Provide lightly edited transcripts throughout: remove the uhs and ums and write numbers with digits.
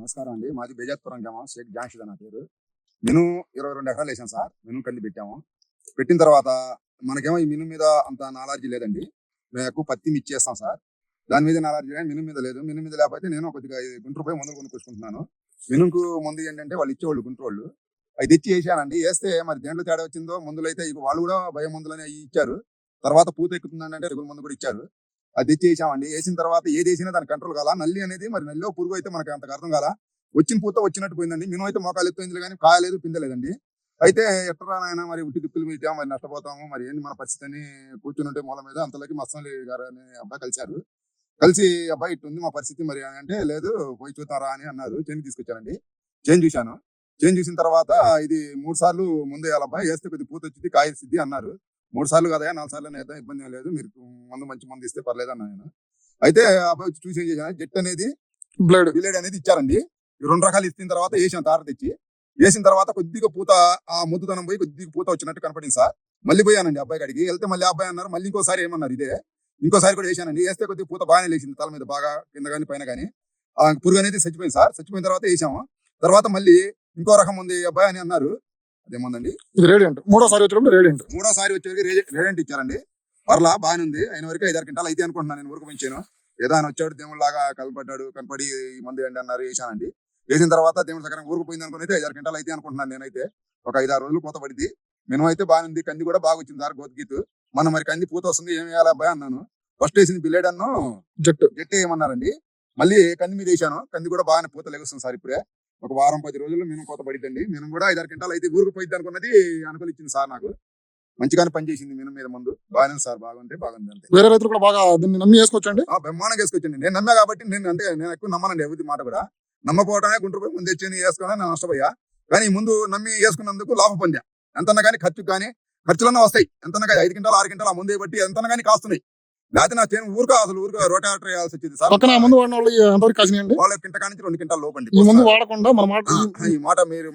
నమస్కారం అండి. మాది బేజాత్పురం గ్రామం. షేక్ జాన్షిద్ నా పేరు. మినుము 22 ఎకరాలు వేసాం సార్. మినుము కంది పెట్టాము. పెట్టిన తర్వాత మనకేమో ఈ మినుము మీద అంత నాలెడ్జ్ లేదండి. మేము ఎక్కువ పత్తి మిర్చి చేస్తాం సార్. దాని మీద నాలెడ్జ్ కానీ మినుము మీద లేదు. మినుము మీద లేకపోతే నేను కొద్దిగా గుంటూరు పోయి మందులు కొనుక్కొచ్చుకుంటున్నాను. మినుముకు మందు ఏంటంటే వాళ్ళు ఇచ్చేవాళ్ళు గుంటూరు. అవి తెచ్చి వేసానండి. వేస్తే మరి దేంట్లో తేడా వచ్చిందో మందులు అయితే వాళ్ళు కూడా భయం మందులు అనేవి ఇచ్చారు. తర్వాత పూత ఎక్కుతుందంటే రెగుల మందు కూడా ఇచ్చారు. అది తెచ్చి వేసామండి. వేసిన తర్వాత ఏది వేసినా దాని కంట్రోల్ కాలా. నల్లి అనేది మరి నల్లిలో పురుగు అయితే మనకు అంతకు అర్థం కాలా. వచ్చిన పూత వచ్చినట్టు పోయిందండి. మినుము అయితే మోకాలు ఎత్తుపోయింది కానీ కాయలేదు, పిందలేదండి. అయితే ఎట్లా నాయన మరి ఉట్టి దిక్కులు పెట్టాం, మరి నష్టపోతాము, మరి ఏంటి మన పరిస్థితి అని కూర్చుని ఉంటే మూల మీద అంతలోకి మస్తాలి గారు అనే అబ్బాయి కలిశారు. కలిసి అబ్బాయి ఇట్టుంది మా పరిస్థితి మరి అంటే, లేదు పోయి చూస్తారా అని అన్నారు. చేను తీసుకొచ్చానండి. చేను చూశాను. చేను చూసిన తర్వాత ఇది 3 సార్లు ముందు వేయాలి అబ్బాయి, వేస్తే కొద్ది పూత వచ్చింది కాయ ఇస్తుంది అన్నారు. 3 సార్లు కదా 4 సార్లు వేద్దాం, ఇబ్బంది ఏం లేదు, మీరు మంచి మందు ఇస్తే పర్లేదు అన్నా నేను. అయితే అబ్బాయి వచ్చి చూసి ఏం చేశాను, జెట్ అనేది బ్లేడ్ అనేది ఇచ్చారండి. ఈ 2 రకాలు ఇచ్చిన తర్వాత వేసాను తార తెచ్చి. వేసిన తర్వాత కొద్దిగా పూత ఆ ముద్దుతనం పోయి కొద్దిగా పూత వచ్చినట్టు కనపడింది సార్. మళ్ళీ పోయానండి అబ్బాయి కాడికి. వెళ్తే మళ్ళీ అబ్బాయి అన్నారు మళ్ళీ ఇంకోసారి ఏమన్నారు ఇదే. ఇంకోసారి కూడా వేసానండి. వేస్తే కొద్దిగా పూత బాగానే లేచింది, తల మీద బాగా కింద కానీ పైన కానీ. ఆ పురుగు అనేది చచ్చిపోయింది సార్. చచ్చిపోయిన తర్వాత వేసాము. తర్వాత మళ్ళీ ఇంకో రకం ఉంది అబ్బాయి అని అన్నారు. అదేముందండి మూడోసారి వచ్చేసరికి రేడియంట్ ఇచ్చారండి. పర్లా బాగానే ఉంది. అయిన వరకు 5-6 క్వింటాలు అయితే అనుకుంటున్నాను నేను. ఊరికి పెంచాను. ఏదో ఆయన వచ్చాడు దేవుళ్ళలాగా కనపడి ఈ మందు ఏంటి అన్నారు, వేసానండి. వేసిన తర్వాత దేవుడి దగ్గర ఊరికి పోయింది అనుకుని అయితే 5-6 క్వింటాలు అయితే అనుకుంటున్నాను నేనైతే. ఒక 5-6 రోజులు పూత పడింది. మినుము అయితే బాగానే ఉంది. కంది కూడా బాగా వచ్చింది సార్. గోతగీతు మనం మరి కంది పూత వస్తుంది, ఏం వేయాలి అబ్బాయి అన్నాను. ఫస్ట్ వేసింది బిల్లేడ్ అన్ను జట్టు వేయమన్నారండి. మళ్ళీ కంది మీద వేసాను. కంది కూడా బాగానే పూత లెగుస్తుంది సార్. ఇప్పుడే ఒక వారం 10 రోజుల్లో మినుము పూత పడిద్దండి. మినుము కూడా 5-6 క్వింటాలు అయితే ఊరికి పోయిద్ది అనుకున్నది అనుకూలించింది సార్. నాకు మంచిగానే పనిచేసింది మినుము మీద ముందు. బాగానే సార్, బాగుంటే బాగుంది అంతే. వేరే రైతులు కూడా బాగా దీన్ని నమ్మి వేసుకోవచ్చండి. బ్రహ్మాండంగా వేసుకోవచ్చండి. నేను నమ్మా కాబట్టి నేను ఎక్కువ నమ్మనండి ఎవరి మాట కూడా. నమ్మపోవటమే గుంటూరు పోయి ముందు తెచ్చి వేసుకోవాలని నేను నష్టపోయా. కానీ ముందు నమ్మి వేసుకున్నందుకు లాభ పొందా. ఎంతన్నా కానీ ఖర్చులన్నా వస్తాయి. ఎంతన్నా కానీ 5 క్వింటాలు 6 క్వింటాలు ఆ ముందే బట్టి ఎంతన్నా కానీ కాస్తున్నాయి. లేకపోతే నా చేను ఊరుగా రోటాటర్ వేయాల్సి వచ్చింది సార్. ముందు వాళ్ళు వాళ్ళ కింటకా నుంచి 2 క్వింటాలు లోపండి. ఈ మాట మీరు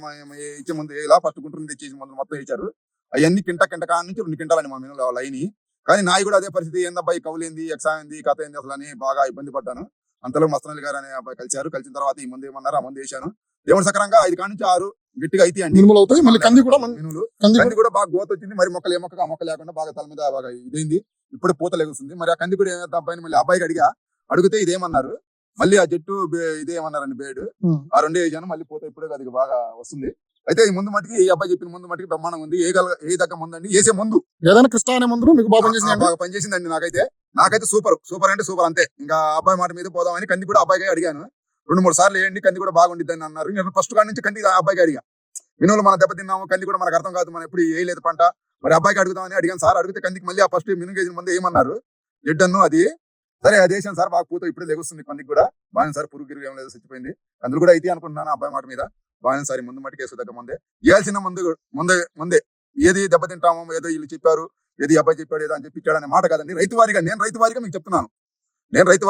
ఇచ్చే ముందు ఇలా ఫస్ట్ గుంటూరు తెచ్చేసి ముందు మొత్తం వేశారు. అవన్నీ కింటకా నుంచి 2 క్వింటాలని మా మీద లైన్. కానీ నాయి కూడా అదే పరిస్థితి. ఏందబ్బాయి కౌలేంది, ఎక్సాయింది, కథ ఏంది అసలు అని బాగా ఇబ్బంది పడ్డాను. అంతలో మస్తనల్లి గారు అనే అబ్బాయి కలిశారు. కలిసిన తర్వాత ఈ ముందు ఏమన్నారు, ఆ ముందు వేశాను. దేవుడు సక్రంగా 5 కాడి నుంచి 6 గట్టిగా అయితే అండి. కంది కూడా బాగా గోత వచ్చింది. మరి మొక్కలు ఏ మొక్క ఆ మొక్క లేకుండా బాగా తల మీద బాగా ఇదైంది. ఇప్పుడు పూత లెగుస్తుంది. మరి ఆ కంది కూడా ఏమైతే అబ్బాయిని మళ్ళీ అబ్బాయికి అడిగితే ఇదేమన్నారు. మళ్ళీ ఆ జట్టు ఇదేమన్నారండి బేడు. ఆ 2 వేసాను. మళ్ళీ పూత ఇప్పుడే అది బాగా వస్తుంది. అయితే ఈ ముందు మట్టికి ఈ అబ్బాయి చెప్పిన ముందు మట్టికి బ్రహ్మాండం ఉంది. ఏ దగ్గర ముందండి వేసే ముందు ఏదైనా కృష్ణ అనే ముందు మీకు బాగా పనిచేసిందండి. నాకైతే సూపర్ అంటే సూపర్ అంతే. ఇంకా అబ్బాయి మాట మీద పోదామని కంది కూడా అబ్బాయికి అడిగాను. 2-3 సార్లు వేయండి, కంది కూడా బాగుండిద్దని అన్నారు. నేను ఫస్ట్ కాడి నుంచి కంది అబ్బాయికి అడిగా. మినుములు మనం దెబ్బతిన్నాము, కంది కూడా మనకు అర్థం కాదు, మనం ఎప్పుడు వేయలేదు పంట, మరి అబ్బాయికి అడుగుదామని అడిగాను సార్. అడిగితే కందికి మళ్ళీ ఆ ఫస్ట్ మినుము వేసిన ముందు ఏమన్నారు ఎడ్డన్ను అది. సరే అది వేసాను సార్. బాగా పూత ఇప్పుడే లెగుస్తుంది. కందికి కూడా బాగా సార్. పురుగు ఏం లేదు, చచ్చిపోయింది. కందులు కూడా అయితే అనుకుంటున్నాను అబ్బాయి మాట మీద. బాగా సార్. ముందు మట్టికి వేసుకోదగ్గ ముందే వేయాల్సిన ముందే ఏది దెబ్బతింటామో ఏదో వీళ్ళు చెప్పారు, ఏది అబ్బాయి చెప్పాడు ఏదో అని చెప్పి అనే మాట కాదండి. నేను రైతు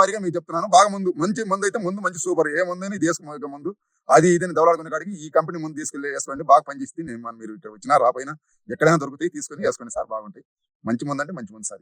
వారిగా మీకు చెప్తున్నాను. బాగా మంచి మందు అయితే మంచి సూపర్. ఏ మందు అని తీసుకున్న ముందు అది ఇదని దౌలాడుకునే కాడికి ఈ కంపెనీ ముందు తీసుకెళ్ళి వేసుకోండి. బాగా పనిచేస్తుంది. మీరు ఇక్కడ వచ్చినా రాపోయినా ఎక్కడైనా దొరుకుతాయి, తీసుకొని వేసుకోండి సార్. బాగుంటాయి. మంచి మందు అంటే మంచి మందు సార్.